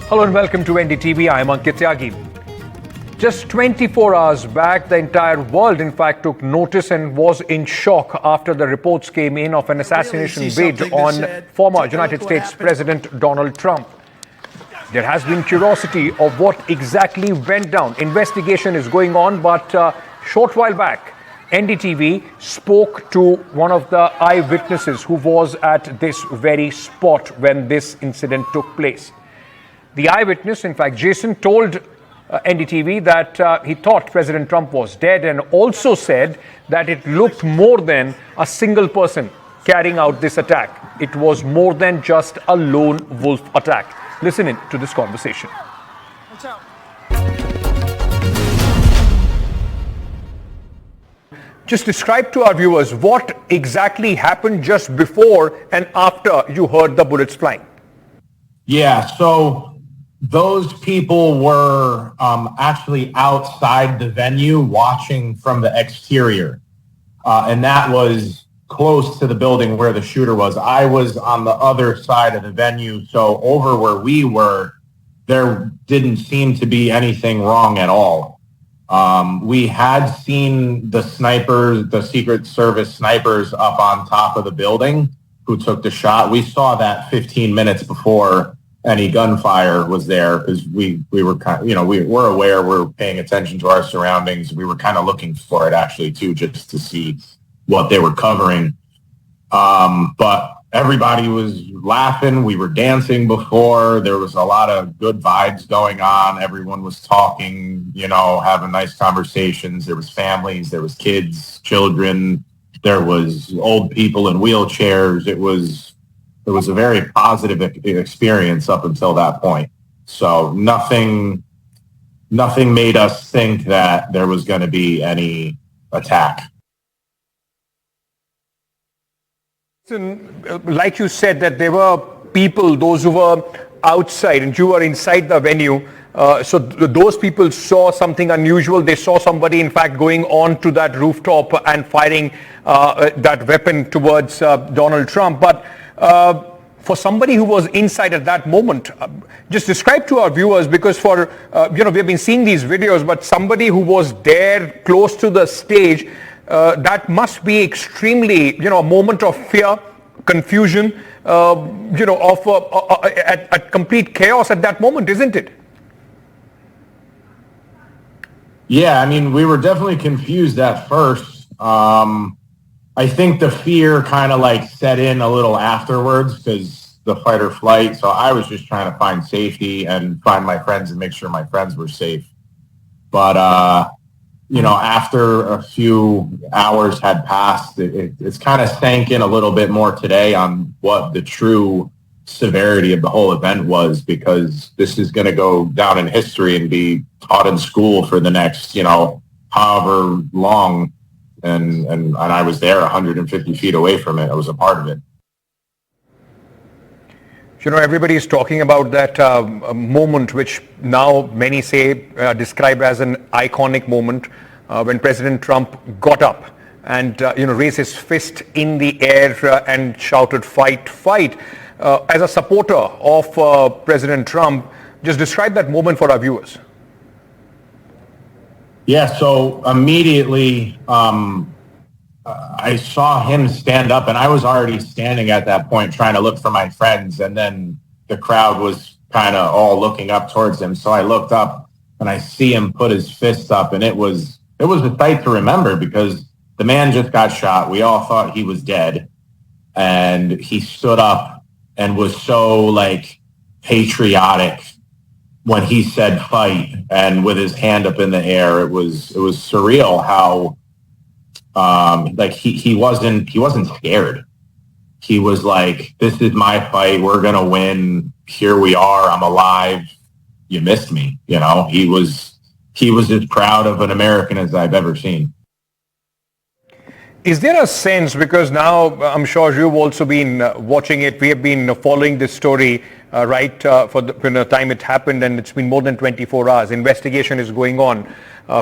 Hello and welcome to NDTV. I'm Ankit Tyagi. Just 24 hours back, the entire world, in fact, took notice and was in shock after the reports came in of an assassination bid on former United States President Donald Trump. There has been curiosity of what exactly went down. Investigation is going on, but short while back, NDTV spoke to one of the eyewitnesses who was at this very spot when this incident took place. The eyewitness, in fact, Jason, told NDTV that he thought President Trump was dead and also said that it looked more than a single person carrying out this attack. It was more than just a lone wolf attack. Listen in to this conversation. Just describe to our viewers what exactly happened just before and after you heard the bullets flying. Yeah, so those people were actually outside the venue watching from the exterior. And that was close to the building where the shooter was. I was on the other side of the venue. So over where we were, there didn't seem to be anything wrong at all. We had seen the snipers, the Secret Service snipers up on top of the building who took the shot. We saw that 15 minutes before any gunfire was there because we were kind of, we were aware, we were paying attention to our surroundings. We were kind of looking for it actually too, just to see what they were covering. But everybody was laughing. We were dancing before. There was a lot of good vibes going on. Everyone was talking, having nice conversations. There was families, there was kids, children, there was old people in wheelchairs. It was a very positive experience up until that point. So nothing made us think that there was going to be any attack. Like you said, that there were people, those who were outside and you were inside the venue. So those people saw something unusual. They saw somebody, in fact, going on to that rooftop and firing that weapon towards Donald Trump. But for somebody who was inside at that moment, just describe to our viewers, because we've been seeing these videos, but somebody who was there close to the stage, that must be extremely, a moment of fear, confusion, at complete chaos at that moment, isn't it? Yeah, we were definitely confused at first. I think the fear kind of set in a little afterwards because the fight or flight. So I was just trying to find safety and find my friends and make sure my friends were safe. But, after a few hours had passed, it's kind of sank in a little bit more today on what the true severity of the whole event was, because this is going to go down in history and be taught in school for the next, however long. And I was there 150 feet away from it. I was a part of it. Everybody is talking about that moment, which now many say describe as an iconic moment when President Trump got up and raised his fist in the air and shouted, "Fight, fight." As a supporter of President Trump, just describe that moment for our viewers. Yeah, so immediately I saw him stand up, and I was already standing at that point trying to look for my friends, and then the crowd was kind of all looking up towards him. So I looked up, and I see him put his fist up, and it was a sight to remember because the man just got shot. We all thought he was dead, and he stood up and was so patriotic when he said fight, and with his hand up in the air. It was surreal how he wasn't scared. He was like, "This is my fight. We're gonna win. Here we are. I'm alive. You missed me." He was as proud of an American as I've ever seen. Is there a sense, because now I'm sure you've also been watching it, we have been following this story for the time it happened, and it's been more than 24 hours. Investigation is going on.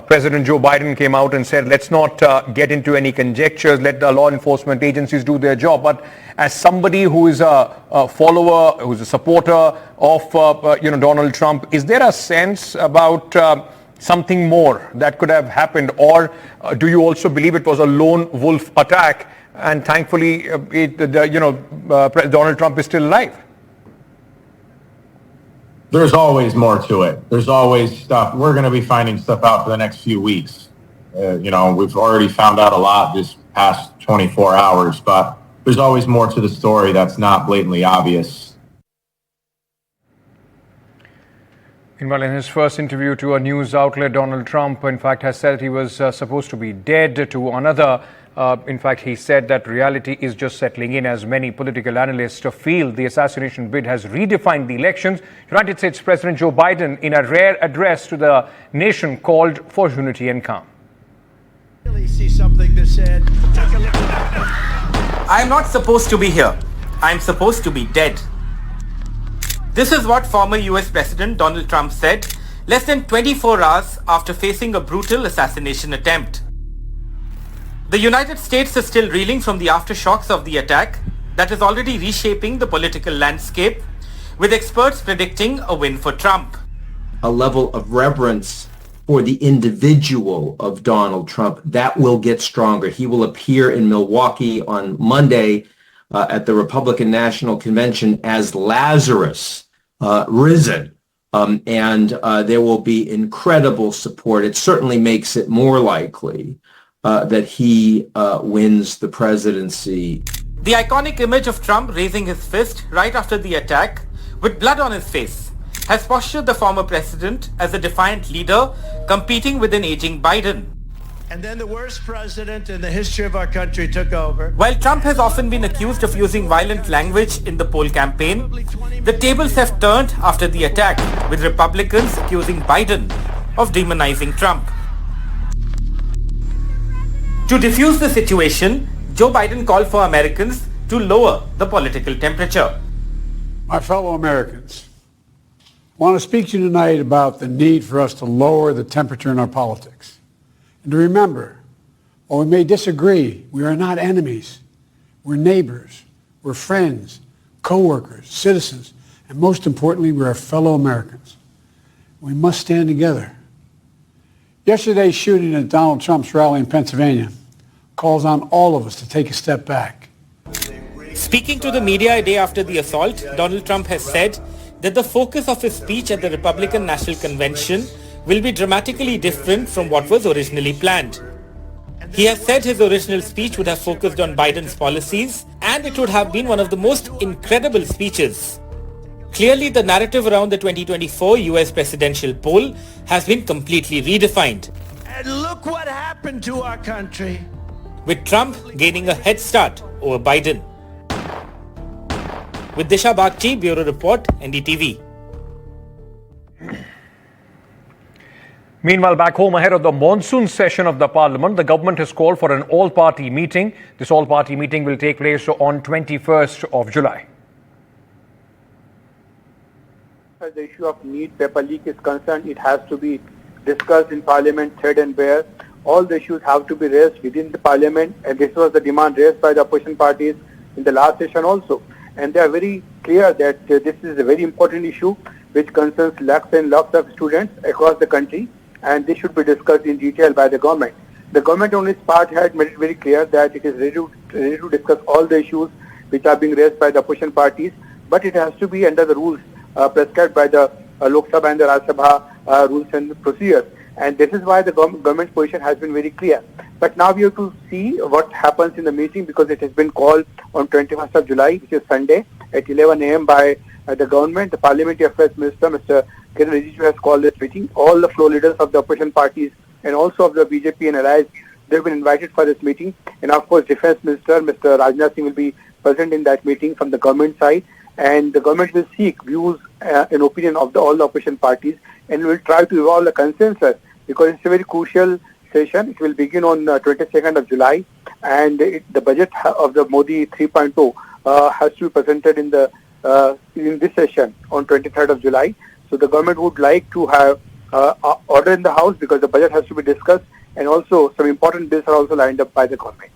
President Joe Biden came out and said, let's not get into any conjectures, let the law enforcement agencies do their job. But as somebody who is a follower, who's a supporter of Donald Trump, is there a sense about something more that could have happened, or do you also believe it was a lone wolf attack and thankfully Donald Trump is still alive? There's always more to it. There's always stuff. We're going to be finding stuff out for the next few weeks. We've already found out a lot this past 24 hours, but there's always more to the story that's not blatantly obvious. Meanwhile, in his first interview to a news outlet, Donald Trump, in fact, has said he was supposed to be dead. To another, in fact, he said that reality is just settling in, as many political analysts feel the assassination bid has redefined the elections. United States President Joe Biden, in a rare address to the nation, called for unity and calm. See something that said, I am not supposed to be here. I am supposed to be dead. This is what former US President Donald Trump said less than 24 hours after facing a brutal assassination attempt. The United States is still reeling from the aftershocks of the attack that is already reshaping the political landscape, with experts predicting a win for Trump. A level of reverence for the individual of Donald Trump, that will get stronger. He will appear in Milwaukee on Monday at the Republican National Convention as Lazarus risen. And there will be incredible support. It certainly makes it more likely that he wins the presidency. The iconic image of Trump raising his fist right after the attack, with blood on his face, has postured the former president as a defiant leader competing with an aging Biden. and then the worst president in the history of our country took over. While Trump has often been accused of using violent language in the poll campaign, the tables have turned after the attack, with Republicans accusing Biden of demonizing Trump. To defuse the situation, Joe Biden called for Americans to lower the political temperature. My fellow Americans, I want to speak to you tonight about the need for us to lower the temperature in our politics. And to remember, while we may disagree, we are not enemies. We're neighbors, we're friends, co-workers, citizens, and most importantly, we're fellow Americans. We must stand together. Yesterday's shooting at Donald Trump's rally in Pennsylvania calls on all of us to take a step back. Speaking to the media a day after the assault, Donald Trump has said that the focus of his speech at the Republican National Convention will be dramatically different from what was originally planned. He has said his original speech would have focused on Biden's policies, and it would have been one of the most incredible speeches. Clearly, the narrative around the 2024 US presidential poll has been completely redefined, And look what happened to our country. with Trump gaining a head start over Biden. With Disha Bagchi, Bureau Report, NDTV. Meanwhile, back home, ahead of the monsoon session of the Parliament, the government has called for an all-party meeting. This all-party meeting will take place on 21st of July. As the issue of need paper leak is concerned, it has to be discussed in Parliament, thread and bare. All the issues have to be raised within the Parliament, and this was the demand raised by the opposition parties in the last session also. And they are very clear that this is a very important issue which concerns lakhs and lakhs of students across the country, and this should be discussed in detail by the government. The government on its part had made it very clear that it is ready to discuss all the issues which are being raised by the opposition parties, but it has to be under the rules prescribed by the Lok Sabha and the Rajya Sabha rules and procedures. And this is why the government's position has been very clear. But now we have to see what happens in the meeting, because it has been called on 21st of July, which is Sunday, at 11 a.m. by the government. The Parliamentary Affairs Minister, Mr. Kiran Rijiju, has called this meeting. All the floor leaders of the opposition parties and also of the BJP and allies, they've been invited for this meeting. And of course, Defense Minister, Mr. Rajnath Singh, will be present in that meeting from the government side. And the government will seek views and opinion of all the opposition parties, and will try to evolve a consensus, because it's a very crucial session. It will begin on 22nd of July, and the budget of the Modi 3.0 has to be presented in the in this session on 23rd of July. So the government would like to have order in the House because the budget has to be discussed, and also some important bills are also lined up by the government.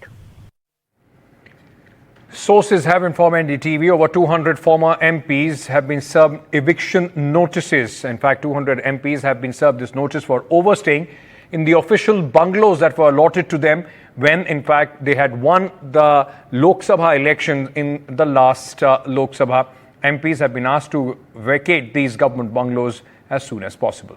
Sources have informed NDTV over 200 former MPs have been served eviction notices. In fact, 200 MPs have been served this notice for overstaying in the official bungalows that were allotted to them when, in fact, they had won the Lok Sabha election in the last Lok Sabha. MPs have been asked to vacate these government bungalows as soon as possible.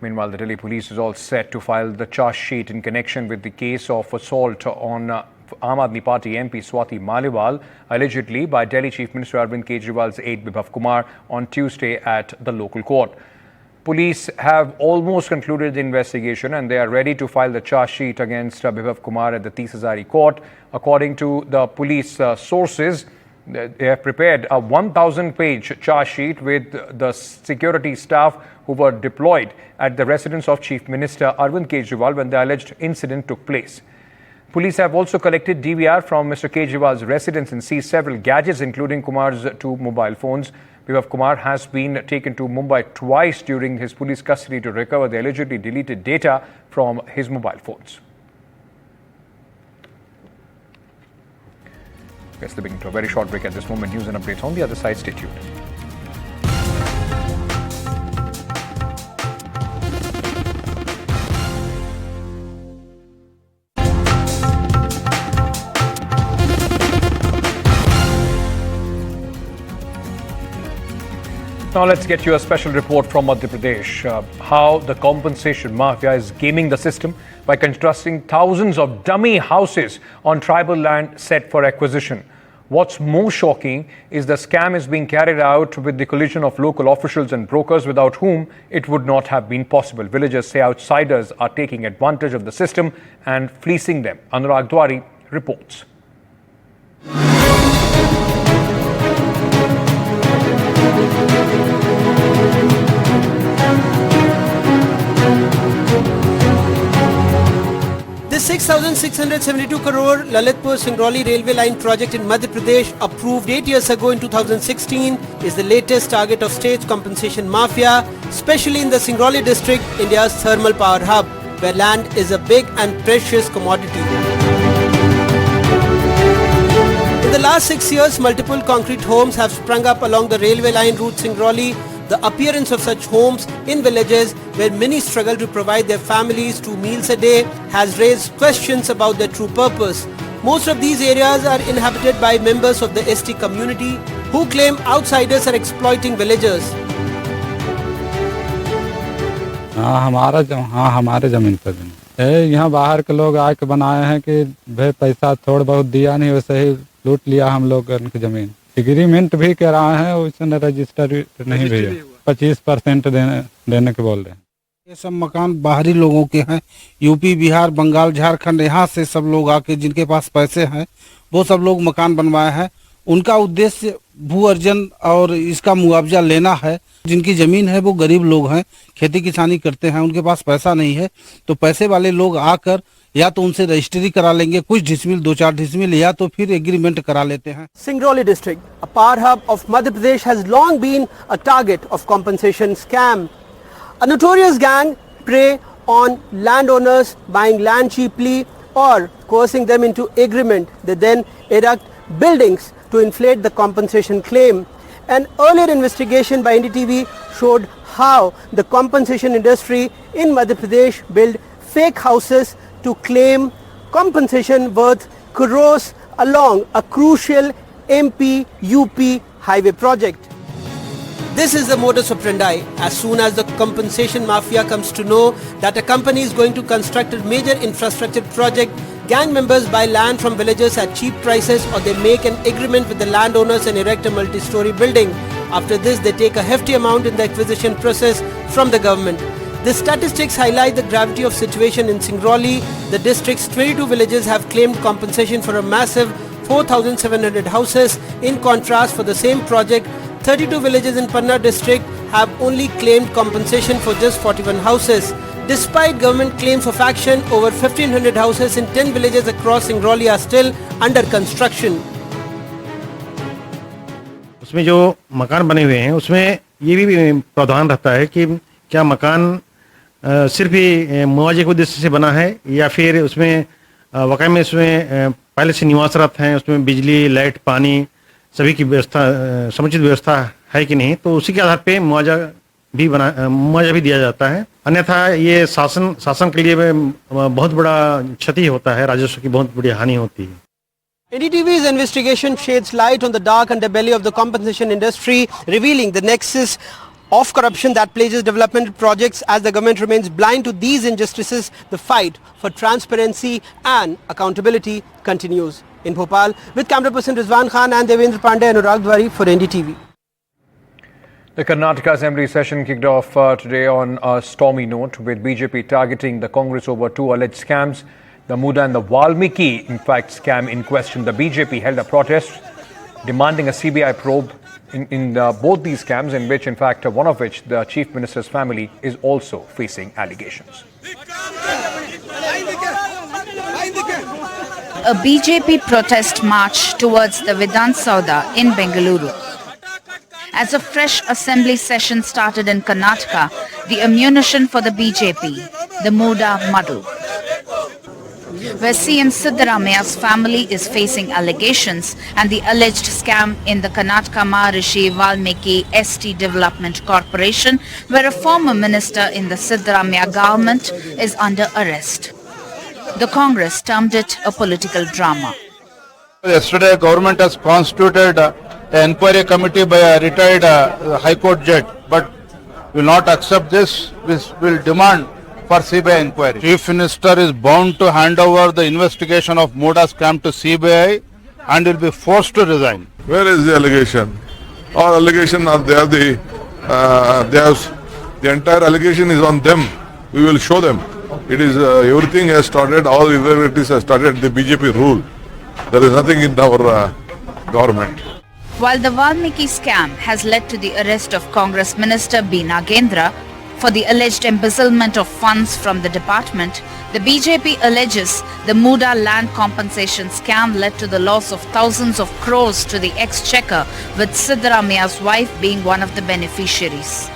Meanwhile, the Delhi police is all set to file the charge sheet in connection with the case of assault on Aam Aadmi Party MP Swati Maliwal, allegedly by Delhi Chief Minister Arvind Kejriwal's aide Bibhav Kumar on Tuesday at the local court. Police have almost concluded the investigation and they are ready to file the charge sheet against Bibhav Kumar at the 30 Hazari court. According to the police sources, they have prepared a 1,000-page charge sheet with the security staff who were deployed at the residence of Chief Minister Arvind Kejriwal when the alleged incident took place. Police have also collected DVR from Mr. Kejriwal's residence and seized several gadgets, including Kumar's two mobile phones. Bibhav Kumar has been taken to Mumbai twice during his police custody to recover the allegedly deleted data from his mobile phones. We're slipping into a very short break at this moment. News and updates on the other side. Stay tuned. Now let's get you a special report from Madhya Pradesh. How the compensation mafia is gaming the system by constructing thousands of dummy houses on tribal land set for acquisition. What's more shocking is the scam is being carried out with the collision of local officials and brokers without whom it would not have been possible. Villagers say outsiders are taking advantage of the system and fleecing them. Anurag Dwari reports. The 6,672 crore Lalitpur-Singrauli railway line project in Madhya Pradesh, approved 8 years ago in 2016, is the latest target of state's compensation mafia, especially in the Singrauli district, India's thermal power hub, where land is a big and precious commodity. In the last 6 years, multiple concrete homes have sprung up along the railway line route Singrauli. The appearance of such homes in villages where many struggle to provide their families 2 meals a day has raised questions about their true purpose. Most of these areas are inhabited by members of the ST community who claim outsiders are exploiting villagers. हमारे जमीन पर यहाँ बाहर के लोग आके बनाए हैं कि भाई पैसा थोड़ा बहुत दिया नहीं, वैसे ही लूट लिया हम लोग की जमीन। एग्रीमेंट भी करा है, उसने रजिस्टर नहीं भेजा, 25% देने के बोल रहे हैं। ये सब मकान बाहरी लोगों के हैं, यूपी, बिहार, बंगाल, झारखंड, यहाँ से सब लोग आके जिनके पास पैसे हैं वो सब लोग मकान बनवाए हैं। उनका उद्देश्य भू अर्जन और इसका मुआवजा लेना है। जिनकी जमीन है वो गरीब लोग हैं, खेती किसानी करते हैं, उनके पास पैसा नहीं है, तो पैसे वाले लोग आकर या तो उनसे रजिस्ट्री करा लेंगे, कुछ डिसमिल 2-4 डिसमिल, या तो फिर एग्रीमेंट करा लेते हैं। Singrauli district, a power hub of Madhya Pradesh, has long been a target of compensation scam. A notorious gang prey on landowners buying land cheaply or coercing them into agreement. They then erect buildings to inflate the compensation claim. An earlier investigation by NDTV showed how the compensation industry in Madhya Pradesh built fake houses to claim compensation worth crores along a crucial MP-UP highway project. This is the modus operandi. As soon as the compensation mafia comes to know that a company is going to construct a major infrastructure project, gang members buy land from villagers at cheap prices, or they make an agreement with the landowners and erect a multi-story building. After this, they take a hefty amount in the acquisition process from the government. The statistics highlight the gravity of situation in Singrauli. The district's 22 villages have claimed compensation for a massive 4,700 houses. In contrast, for the same project, 32 villages in Panna district have only claimed compensation for just 41 houses. Despite government claims of action, over 1,500 houses in 10 villages across Singrauli are still under construction. उसमें जो मकान बने हुए हैं उसमें ये भी प्रावधान रहता है कि क्या मकान सिर्फ ही मुआवजे के उद्देश्य से बना है या फिर उसमें वाकई में इसमें पहले से निवासरत हैं, उसमें बिजली, लाइट, पानी सभी की व्यवस्था समुचित व्यवस्था है कि नहीं, तो उसी के आधार पे मुआवजा भी दिया जाता है। अन्यथा ये शासन के लिए बहुत बड़ा क्षति होता है, राजस्व की बहुत बड़ी हानि होती है। NDTV's investigation sheds light on the dark underbelly of the compensation industry, revealing the nexus of corruption that plagues development projects. As the government remains blind to these injustices, the fight for transparency and accountability continues. In Bhopal, with camera person Rizwan Khan and Devendra Pandey, Anurag Dwari for NDTV. The Karnataka Assembly session kicked off today on a stormy note, with BJP targeting the Congress over two alleged scams. The Muda and the Valmiki, in fact, scam in question. The BJP held a protest demanding a CBI probe in both these scams, in which, in fact, one of which, the Chief Minister's family, is also facing allegations. A BJP protest march towards the Vidhan Sauda in Bengaluru. As a fresh assembly session started in Karnataka, the ammunition for the BJP, the Muda muddle, where CM Siddaramaia's family is facing allegations and the alleged scam in the Karnataka Maharishi Valmiki ST Development Corporation, where a former minister in the Siddaramaiah government is under arrest. The Congress termed it a political drama. Yesterday, government has constituted an inquiry committee by a retired High Court judge, but will not accept this. We will demand for CBI inquiry. Chief Minister is bound to hand over the investigation of Muda scam to CBI and will be forced to resign. Where is the allegation? All allegation are there. The entire allegation is on them. We will show them. It is everything has started. All irregularities have started. The BJP rule. There is nothing in our government. While the Valmiki scam has led to the arrest of Congress Minister B. Nagendra for the alleged embezzlement of funds from the department, the BJP alleges the Muda land compensation scam led to the loss of thousands of crores to the exchequer, with Siddaramaia's wife being one of the beneficiaries.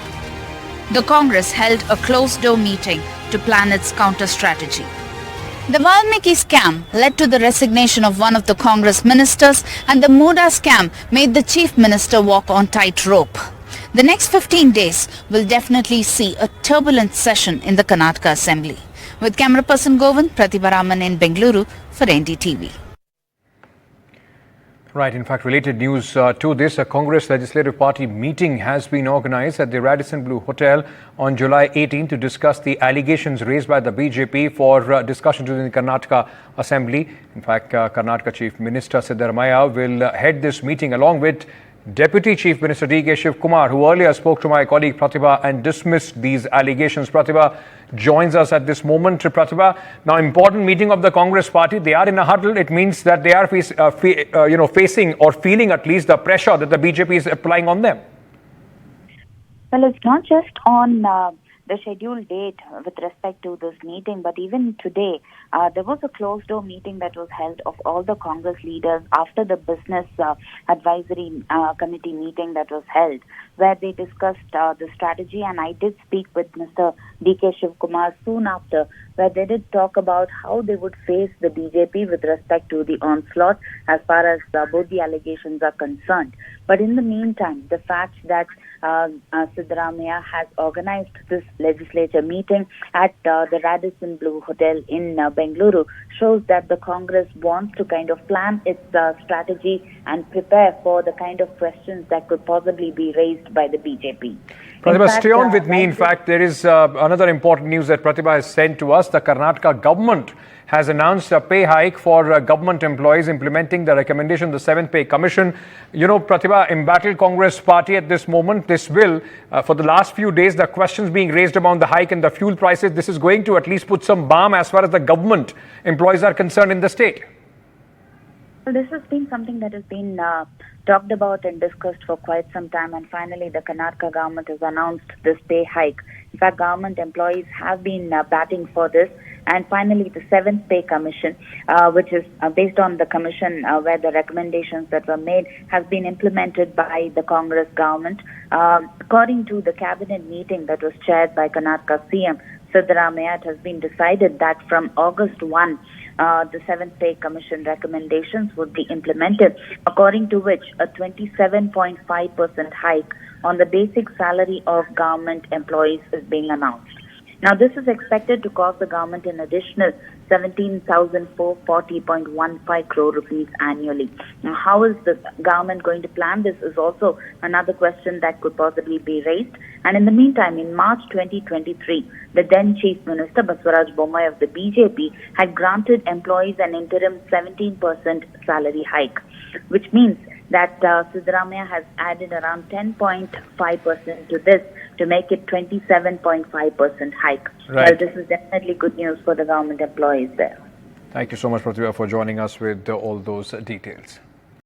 The Congress held a closed-door meeting to plan its counter-strategy. The Valmiki scam led to the resignation of one of the Congress ministers, and the Muda scam made the Chief Minister walk on tightrope. The next 15 days will definitely see a turbulent session in the Karnataka Assembly. With camera person Govind, Pratibha Raman in Bengaluru for NDTV. Right, in fact, related news to this, a Congress Legislative Party meeting has been organized at the Radisson Blu Hotel on July 18 to discuss the allegations raised by the BJP for discussion to the Karnataka Assembly. In fact, Karnataka Chief Minister Siddaramaiah will head this meeting along with Deputy Chief Minister D.K. Shivkumar, who earlier spoke to my colleague Pratibha and dismissed these allegations. Pratibha joins us at this moment. Pratibha, now important meeting of the Congress party. They are in a huddle. It means that they are facing or feeling at least the pressure that the BJP is applying on them. Well, it's not just on the scheduled date with respect to this meeting, but even today, there was a closed-door meeting that was held of all the Congress leaders after the Business Advisory Committee meeting that was held, where they discussed the strategy, and I did speak with Mr. D.K. Shivkumar soon after, where they did talk about how they would face the BJP with respect to the onslaught as far as both the allegations are concerned. But in the meantime, the fact that Siddaramaiah has organized this legislature meeting at the Radisson Blu Hotel in Bengaluru shows that the Congress wants to kind of plan its strategy and prepare for the kind of questions that could possibly be raised by the BJP. Pratibha, stay on with me. In fact, there is another important news that Pratibha has sent to us. The Karnataka government has announced a pay hike for government employees, implementing the recommendation of the 7th Pay Commission. You know, Pratibha, embattled Congress party at this moment, this bill, for the last few days, the questions being raised about the hike and the fuel prices, this is going to at least put some balm as far as the government employees are concerned in the state. Well, this has been something that has been talked about and discussed for quite some time, and finally the Karnataka government has announced this pay hike. In fact, government employees have been batting for this, And finally, the 7th Pay Commission, which is based on the commission where the recommendations that were made has been implemented by the Congress government. According to the cabinet meeting that was chaired by Karnataka CM Siddaramaiah, it has been decided that from August 1, the 7th Pay Commission recommendations would be implemented, according to which a 27.5% hike on the basic salary of government employees is being announced. Now, this is expected to cost the government an additional 17,440.15 crore rupees annually. Now, how is the government going to plan this is also another question that could possibly be raised. And in the meantime, in March 2023, the then Chief Minister Baswaraj Bommai of the BJP had granted employees an interim 17% salary hike, which means that Siddaramaiah has added around 10.5% to this to make it 27.5% hike. Right. Well, this is definitely good news for the government employees there. Thank you so much, Pratibha, for joining us with all those details.